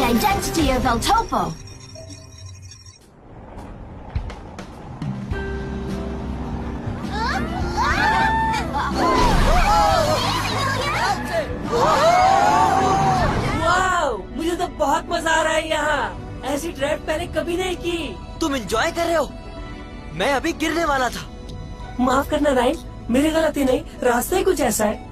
identity of El Topo. Wow, मुझे तो बहुत मजा आ रहा है यहाँ। ऐसी ड्राइव पहले कभी नहीं की। तुम एंजॉय कर रहे हो? मैं अभी गिरने वाला था। माफ करना राइल, मेरी गलती नहीं, रास्ता ही कुछ ऐसा है।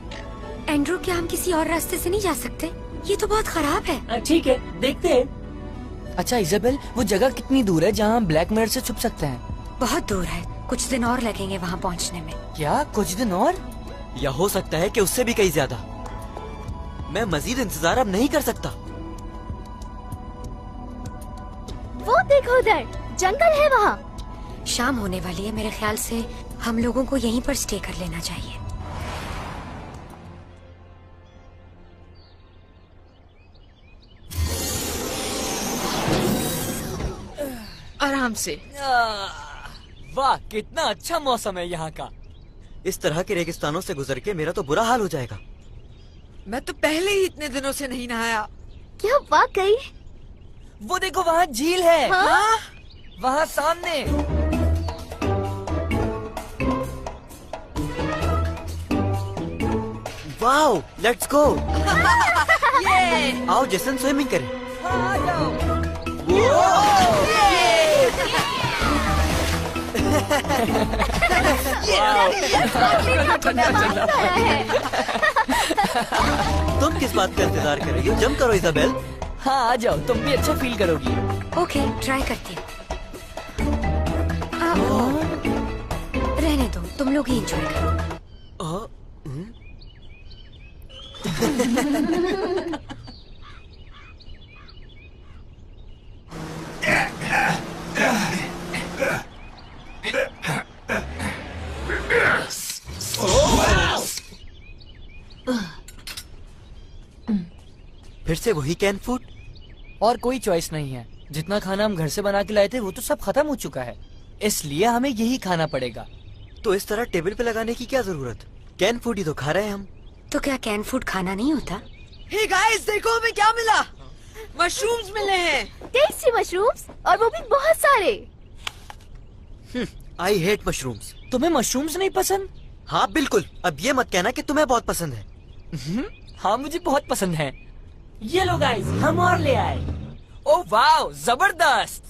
एंड्रू, क्या हम किसी और रास्ते से नहीं जा सकते? ये तो बहुत खराब है। ठीक है, देखते हैं। अच्छा इजाबेल, वो जगह कितनी दूर है जहाँ हम ब्लैक मिरर से छुप सकते हैं? बहुत दूर है, कुछ दिन और लगेंगे वहाँ पहुँचने में। क्या कुछ दिन और? या हो सकता है कि उससे भी कहीं ज्यादा। मैं मजीद इंतजार अब नहीं कर सकता। वो देखो उधर, जंगल है वहाँ। शाम होने वाली है, मेरे ख्याल से हम लोगों को यहीं पर स्टे कर लेना चाहिए। आराम से। वाह, कितना अच्छा मौसम है यहाँ का। इस तरह के रेगिस्तानों से गुजर के मेरा तो बुरा हाल हो जाएगा। मैं तो पहले ही इतने दिनों से नहीं नहाया। क्या वाकई? वो देखो वहाँ झील है। हाँ? वहाँ सामने। Wow, let's go. आओ जेसन, स्विमिंग करें। तुम किस बात का इंतजार कर रही हो? जंप करो इजाबेल। हाँ आ जाओ, तुम भी अच्छा फील करोगी। ओके, ट्राई करती हूँ। रहने दो, तुम लोग ही एंजॉय करो। फिर से वही कैन फूड? और कोई चॉइस नहीं है। जितना खाना हम घर से बना के लाए थे वो तो सब खत्म हो चुका है, इसलिए हमें यही खाना पड़ेगा। तो इस तरह टेबल पे लगाने की क्या जरूरत? कैन फूड ही तो खा रहे हैं हम। तो क्या कैन फूड खाना नहीं होता? हे गाइस, देखो हमें क्या मिला। मशरूम्स मिले हैं। टेस्टी मशरूम्स, और वो भी बहुत सारे। I hate mushrooms. तुम्हें मशरूम्स नहीं पसंद? हाँ बिल्कुल। अब ये मत कहना कि तुम्हें बहुत पसंद है। हाँ मुझे बहुत पसंद है। ये लो गाइस, हम और ले आए। ओह वाओ, जबरदस्त।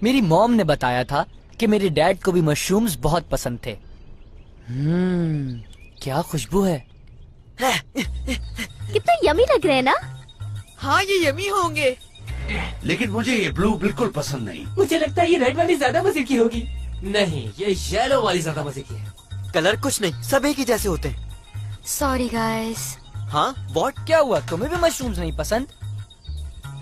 मेरी मॉम ने बताया था कि मेरे डैड को भी मशरूम्स बहुत पसंद थे। क्या खुशबू है। कितने यमी लग रहे हैं ना? हाँ ये यमी होंगे। लेकिन मुझे ये ब्लू बिल्कुल पसंद नहीं। मुझे लगता है ये रेड वाली ज्यादा मजे की होगी। नहीं, ये येलो वाली ज्यादा मजे की है। कलर कुछ नहीं, सब एक ही जैसे होते हैं। Sorry guys. हाँ व्हाट? क्या हुआ, तुम्हें भी मशरूम्स नहीं पसंद?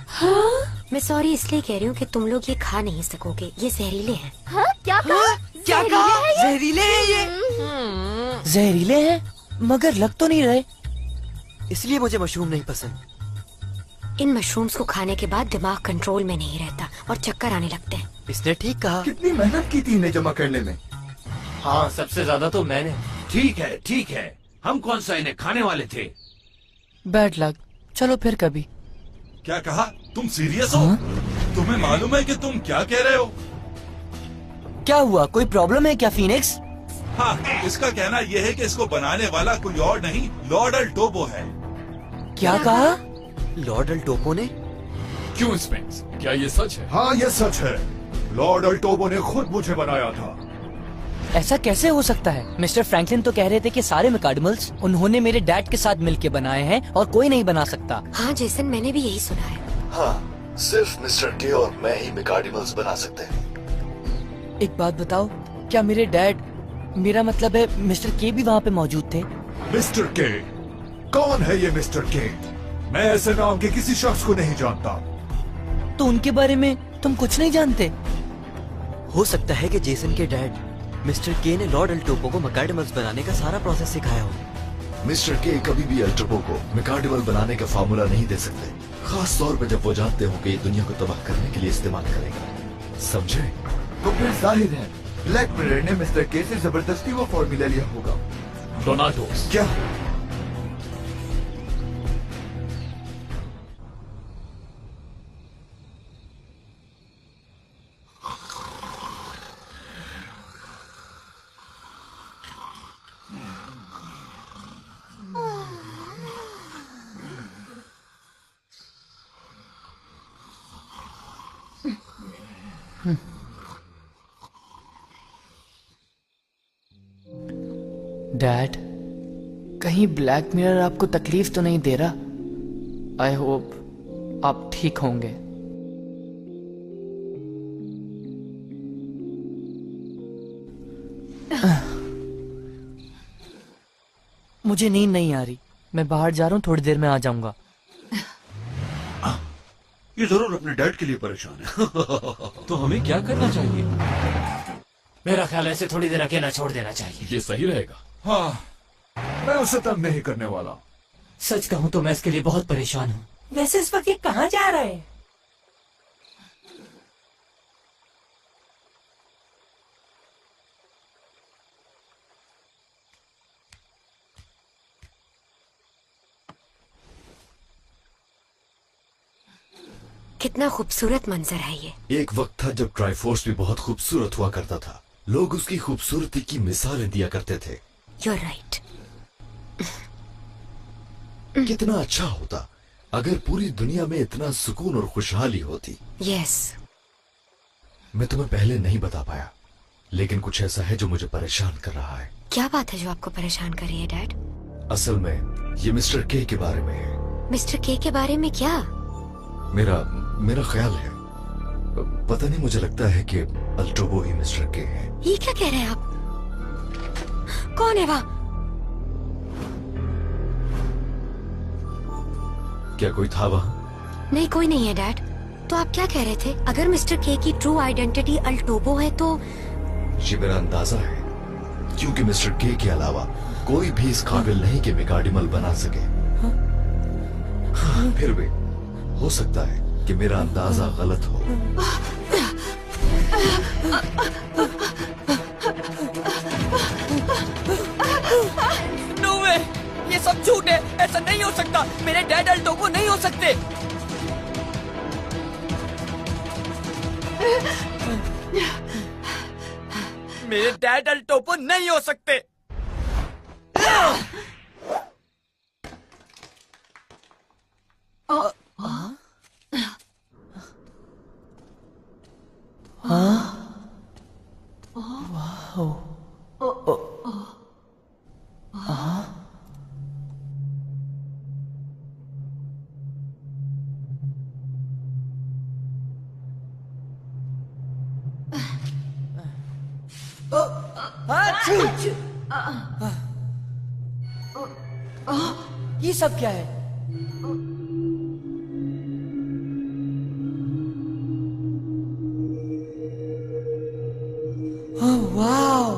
हाँ? मैं सॉरी इसलिए कह रही हूँ कि तुम लोग ये खा नहीं सकोगे, ये जहरीले हैं। हाँ? क्या कहा? क्या कहा? जहरीले हैं ये? जहरीले हैं? मगर लग तो नहीं रहे। इसलिए मुझे मशरूम नहीं पसंद। इन मशरूम्स को खाने के बाद दिमाग कंट्रोल में नहीं रहता और चक्कर आने लगते हैं। इसने ठीक कहा। कितनी मेहनत की थी इन्हें जमा करने में। हाँ, सबसे ज्यादा तो मैंने। ठीक है, हम कौन सा इन्हें खाने वाले थे। Bad luck. चलो फिर कभी। क्या कहा? तुम सीरियस हो? तुम्हें मालूम है कि तुम क्या कह रहे हो? क्या हुआ, कोई प्रॉब्लम है क्या फीनिक्स? हाँ, इसका कहना यह है कि इसको बनाने वाला कोई और नहीं, लॉर्ड एल टोपो है। क्या कहा? लॉर्ड एल टोपो ने? क्यों स्पेंस, क्या ये सच है? हाँ ये सच है। लॉर्ड एल टोपो ने खुद मुझे बनाया था। ऐसा कैसे हो सकता है? मिस्टर फ्रैंकलिन तो कह रहे थे कि सारे मैकाडमल्स उन्होंने मेरे डैड के साथ मिलके बनाए हैं और कोई नहीं बना सकता। हाँ जेसन, मैंने भी यही सुना है। हाँ, सिर्फ मिस्टर के और मैं ही मैकाडमल्स बना सकते हैं। एक बात बताओ, क्या मेरे डैड, मेरा मतलब है मिस्टर के भी वहाँ पे मौजूद थे? मिस्टर के? कौन है ये मिस्टर के? मैं ऐसे नाम के किसी शख्स को नहीं जानता। तो उनके बारे में तुम कुछ नहीं जानते? हो सकता है कि जेसन के डैड मिस्टर के ने लॉर्ड एल टोपो को मैकाडमल्स बनाने का सारा प्रोसेस सिखाया हो। मिस्टर के कभी भी एल टोपो को मैकाडमल बनाने का फार्मूला नहीं दे सकते, खास तौर पर जब वो जानते हो कि ये दुनिया को तबाह करने के लिए इस्तेमाल करेगा। समझे? तो फिर जाहिर है ब्लैक मिरर ने मिस्टर के से जबरदस्ती वो फॉर्मूला लिया होगा। डोनाटोस। क्या? डैड, कहीं ब्लैक मिरर आपको तकलीफ तो नहीं दे रहा? आई होप आप ठीक होंगे। मुझे नींद नहीं आ रही, मैं बाहर जा रहा हूँ, थोड़ी देर में आ जाऊंगा। ये जरूर अपने डैड के लिए परेशान है। तो हमें क्या करना चाहिए? मेरा ख्याल ऐसे थोड़ी देर अकेला छोड़ देना चाहिए। ये सही रहेगा। हाँ, मैं उसे तंग नहीं करने वाला। सच कहूँ तो मैं इसके लिए बहुत परेशान हूँ। वैसे इस वक्त ये कहाँ जा रहा है? कितना खूबसूरत मंजर है ये। एक वक्त था जब ट्राइफोर्स भी बहुत खूबसूरत हुआ करता था। लोग उसकी खूबसूरती की मिसालें दिया करते थे। You're right. कितना अच्छा होता अगर पूरी दुनिया में इतना सुकून और खुशहाली होती। Yes. मैं तुम्हें पहले नहीं बता पाया, लेकिन कुछ ऐसा है जो मुझे परेशान कर रहा है। क्या बात है जो आपको परेशान कर रही है डैड? असल में ये मिस्टर के बारे में है। मिस्टर के बारे में क्या? मेरा ख्याल है, पता नहीं, मुझे लगता है कि अल्टोबो ही मिस्टर के है। ये क्या कह रहे हैं आप? कौन है वहाँ? क्या कोई था वहाँ? नहीं, कोई नहीं है डैड। तो आप क्या कह रहे थे? अगर मिस्टर के की ट्रू आइडेंटिटी अल्टोबो है तो? ये मेरा अंदाजा है, क्योंकि मिस्टर के अलावा कोई भी इस काबिल नहीं कि मिकाडिमल बना सके। हाँ, फिर भी हो सकता है कि मेरा अंदाजा गलत हो। नो वे, ये सब झूठ है, ऐसा नहीं हो सकता। मेरे डैड अल्टोबो नहीं हो सकते। मेरे डैड अल्टोबो नहीं हो सकते। ये सब क्या है? वाह,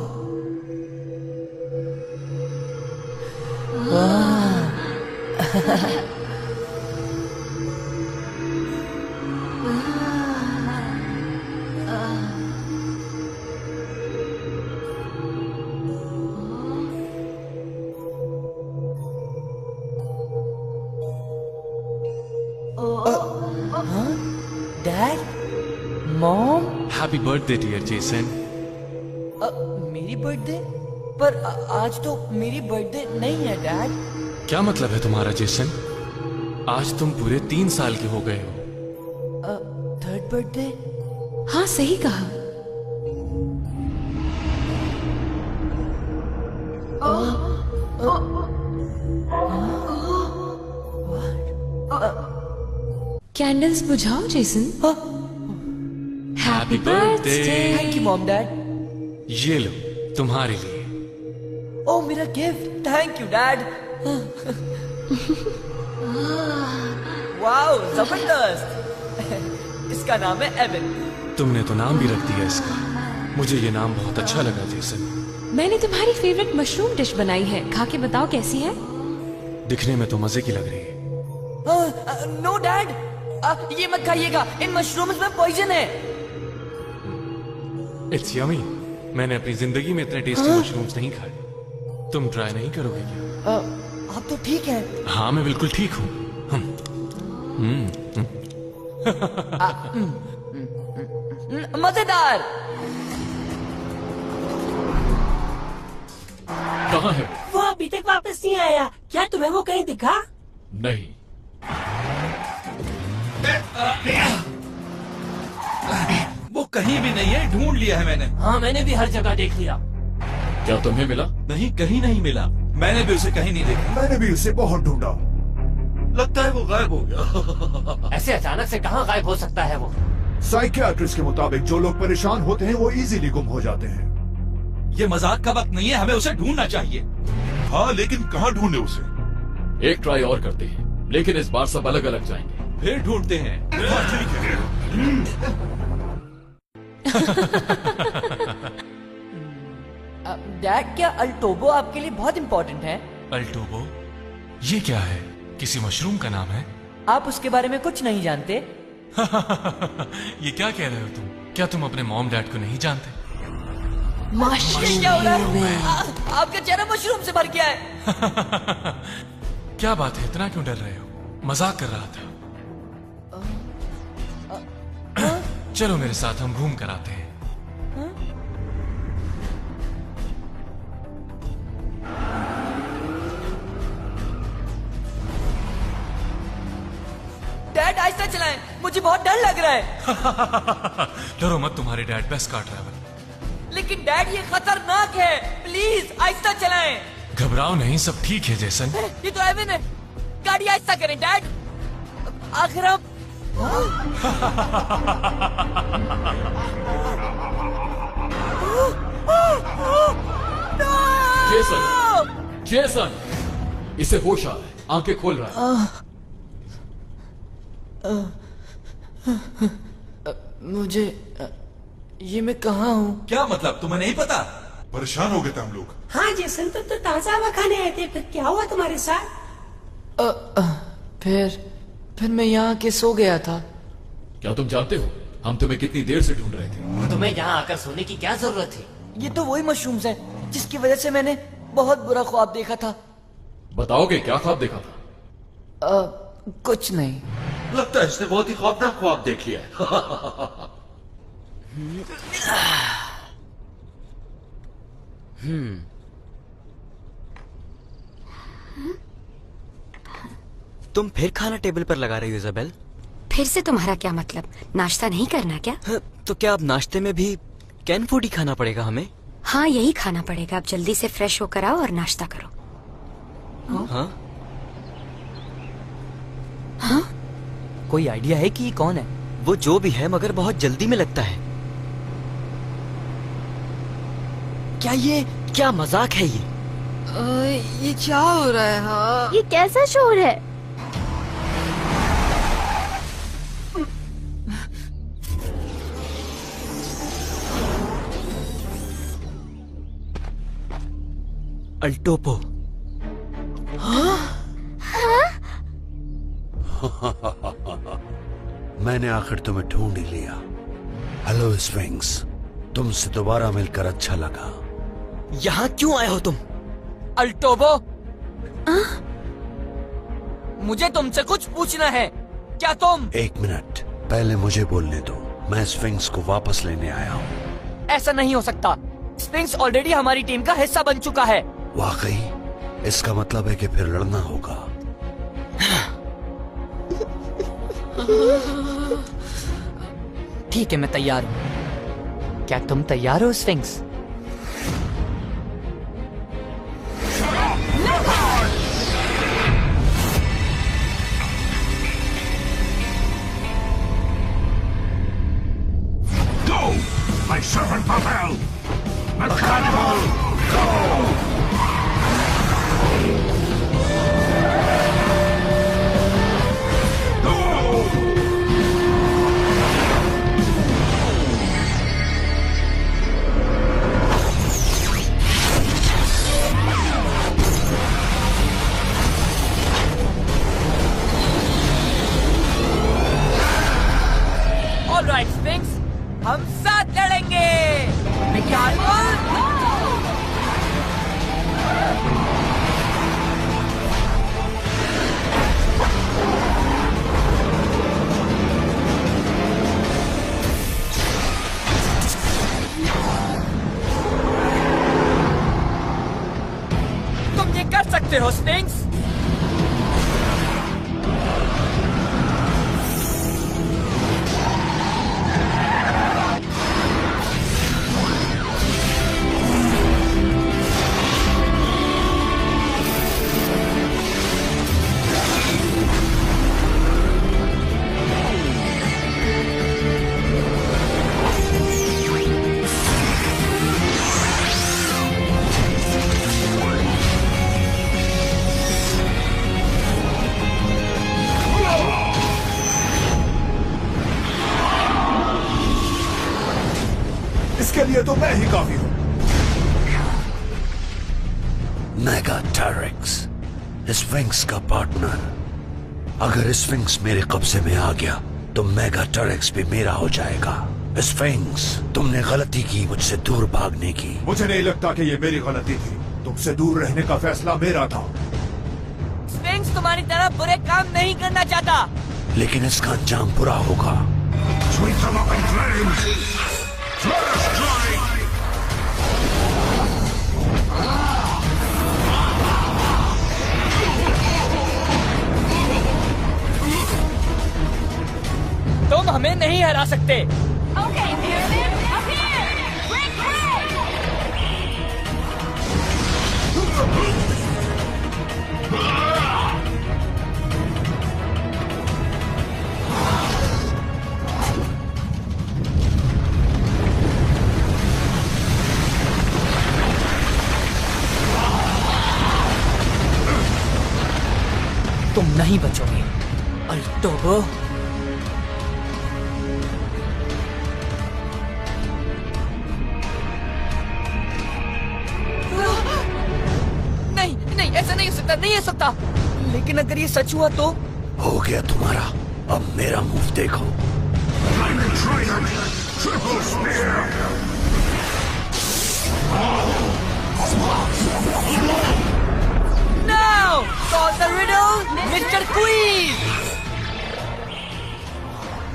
dad, mom, happy birthday dear Jason. मेरी बर्थडे? पर आज तो मेरी बर्थडे नहीं है डैड। क्या मतलब है तुम्हारा जेसन? आज तुम पूरे 3 साल के हो गए हो। Third birthday? हाँ, सही कहा। कैंडल्स बुझाओ Jason. Happy birthday. Thank you mom dad. ये लो तुम्हारे लिए। ओ मेरा gift, thank you dad. Wow, जबरदस्त। इसका नाम है एवन। तुमने तो नाम भी रख दिया इसका। मुझे ये नाम बहुत अच्छा लगा जेसन। मैंने तुम्हारी फेवरेट मशरूम डिश बनाई है, खा के बताओ कैसी है। दिखने में तो मजे की लग रही है। नो डैड, ये मत खाइएगा, इन मशरूम्स में पॉइजन है। It's yummy. मैंने अपनी जिंदगी में इतने टेस्टी मशरूम्स नहीं खाए। तुम ट्राई नहीं करोगे क्या? आप तो ठीक हैं। हाँ, मैं बिल्कुल ठीक हूँ। मजेदार। कहाँ है वो अभी तक वापस नहीं आया। क्या तुम्हें वो कहीं दिखा? नहीं। वो कहीं भी नहीं है, ढूंढ लिया है मैंने। हाँ, मैंने भी हर जगह देख लिया। क्या तुम्हें मिला? नहीं, कहीं नहीं मिला। मैंने भी उसे कहीं नहीं देखा। मैंने भी उसे बहुत ढूंढा। लगता है वो गायब हो गया। ऐसे अचानक से कहाँ गायब हो सकता है वो? साइकियाट्रिस्ट के मुताबिक जो लोग परेशान होते हैं वो इजीली गुम हो जाते हैं। ये मजाक का वक्त नहीं है, हमें उसे ढूंढना चाहिए। हाँ, लेकिन कहाँ ढूंढे उसे? एक ट्राई और करते हैं, लेकिन इस बार सब अलग अलग जाएंगे। फिर ढूंढते हैं। हाँ, ठीक है। डैड, क्या अल्टोबो आपके लिए बहुत इम्पोर्टेंट है? अल्टोबो? ये क्या है? किसी मशरूम का नाम है? आप उसके बारे में कुछ नहीं जानते? ये क्या कह रहे हो तुम? क्या तुम अपने मॉम डैड को नहीं जानते? ये क्या हो रहा है? आपका चेहरा मशरूम से भर गया है। क्या बात है, इतना क्यों डर रहे हो? मजाक कर रहा था। चलो मेरे साथ, हम घूम कर आते हैं। डैड आहिस्ता चलाएं, मुझे बहुत डर लग रहा है। डरो मत, तुम्हारे डैड बेस्ट कार ड्राइवर। लेकिन डैड ये खतरनाक है, प्लीज आहिस्ता चलाएं। घबराओ नहीं, सब ठीक है जेसन। ये तो एविन है, गाड़ी आहिस्ता करें डैड। आखिर हम जेसन, जेसन, इसे होश आ रहा है, आंखें खोल रहा है। मुझे ये मैं कहाँ हूँ? क्या मतलब, तुम्हें नहीं पता? परेशान हो गए थे हम लोग। हाँ जेसन, तुम तो ताजा हवा खाने आए थे, फिर क्या हुआ तुम्हारे साथ? फिर मैं यहाँ के सो गया था। क्या तुम जानते हो हम तुम्हें कितनी देर से ढूंढ रहे थे? तुम्हें यहाँ आकर सोने की क्या जरूरत थी? ये तो वही मशरूम्स हैं जिसकी वजह से मैंने बहुत बुरा ख्वाब देखा था। बताओगे क्या ख्वाब देखा था? कुछ नहीं। लगता है इसने बहुत ही खौफनाक ख्वाब देख लिया है। तुम फिर खाना टेबल पर लगा रही हो इजाबेल? फिर से तुम्हारा क्या मतलब? नाश्ता नहीं करना क्या? तो क्या अब नाश्ते में भी कैन फूड ही खाना पड़ेगा हमें? हाँ, यही खाना पड़ेगा। अब जल्दी से फ्रेश होकर आओ और नाश्ता करो। हाँ? हाँ? कोई आइडिया है कि ये कौन है? वो जो भी है, मगर बहुत जल्दी में लगता है। क्या मजाक है ये? ये क्या हो रहा है? हाँ, ये कैसा शोर है? अल्टोपो। मैंने आखिर तुम्हें ढूंढ ही लिया। हेलो स्फिंक्स, तुमसे दोबारा मिलकर अच्छा लगा। यहाँ क्यों आए हो तुम? अल्टोबो, मुझे तुमसे कुछ पूछना है। क्या तुम? एक मिनट, पहले मुझे बोलने दो। मैं स्फिंक्स को वापस लेने आया हूँ। ऐसा नहीं हो सकता। स्फिंक्स ऑलरेडी हमारी टीम का हिस्सा बन चुका है। वाकई? इसका मतलब है कि फिर लड़ना होगा। ठीक है, मैं तैयार हूँ। क्या तुम तैयार हो sphinx? Go! My servant Pavel! Mechanical, go! लिए तो मैं ही काफी हूँ। मेगा टेरिक्स, स्फिंक्स का पार्टनर। अगर स्फिंक्स मेरे कब्जे में आ गया तो मेगा टेरिक्स भी मेरा हो जाएगा। स्फिंक्स, तुमने गलती की मुझसे दूर भागने की। मुझे नहीं लगता कि ये मेरी गलती थी। तुमसे दूर रहने का फैसला मेरा था। स्फिंक्स तुम्हारी तरह बुरे काम नहीं करना चाहता, लेकिन इसका अंजाम बुरा होगा। तुम हमें नहीं हरा सकते। तुम नहीं बचोगे अल्टोबो। नहीं, ऐसा नहीं हो सकता, नहीं हो सकता। लेकिन अगर ये सच हुआ तो? हो गया तुम्हारा। अब मेरा मुंह देखो। Now, solve the riddle, Mr. Queen.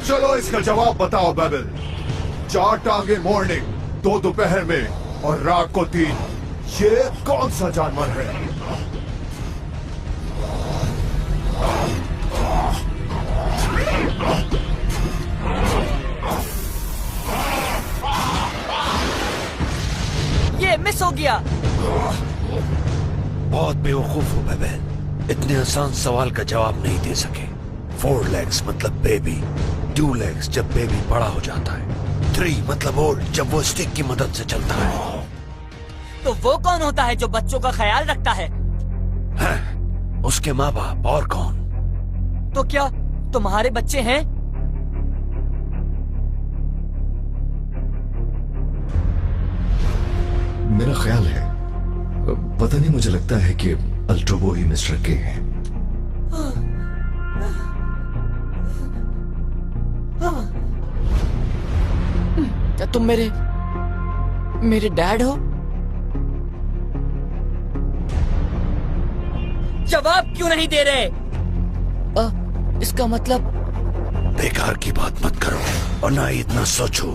चलो इसका जवाब बताओ बेबल। 4 टांगे मॉर्निंग, 2 दोपहर में और रात को 3। ये कौन सा जानवर है? ये मिस हो गया। बहुत बेवकूफ हो बेबल। इतने आसान सवाल का जवाब नहीं दे सके। 4 legs मतलब बेबी, 2 legs जब बेबी बड़ा हो जाता है, 3 मतलब ओल्ड जब वो स्टिक की मदद से चलता है। तो वो कौन होता है जो बच्चों का ख्याल रखता है? उसके माँ बाप, और कौन? तो क्या तुम्हारे बच्चे हैं? मेरा ख्याल है, पता नहीं, मुझे लगता है कि अल्टोबो ही मिस्टर के हैं। क्या तुम मेरे डैड हो? जवाब क्यों नहीं दे रहे? इसका मतलब? बेकार की बात मत करो और ना ही इतना सोचो।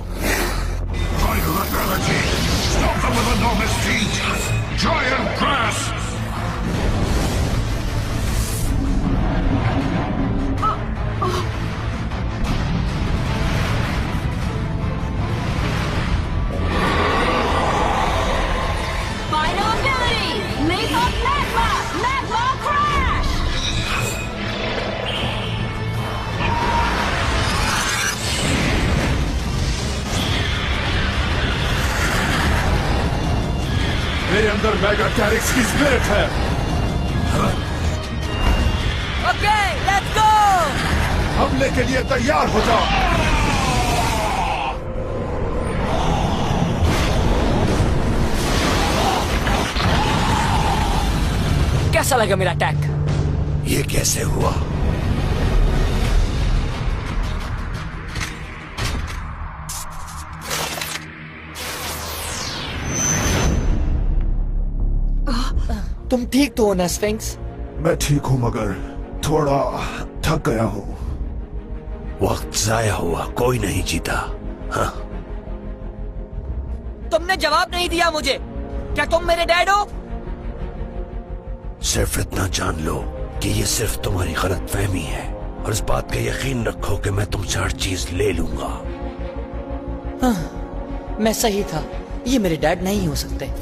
Stop them with enormous feet! Giant grass! Final ability! Leap of Magma! Magma Crash! मेरे अंदर मेगा टेरिक्स की स्पिरिट है। Okay, let's go. हमले के लिए तैयार हो जाओ। कैसा लगा मेरा अटैक? ये कैसे हुआ? तुम ठीक तो हो ना स्फिंक्स? मैं ठीक हूँ मगर थोड़ा थक गया हूँ। वक्त जाया हुआ, कोई नहीं जीता। हाँ। तुमने जवाब नहीं दिया मुझे। क्या तुम मेरे डैड हो? सिर्फ इतना जान लो कि ये सिर्फ तुम्हारी गलतफहमी है और इस बात का यकीन रखो कि मैं तुमसे हर चीज ले लूंगा। हाँ, मैं सही था। ये मेरे डैड नहीं हो सकते।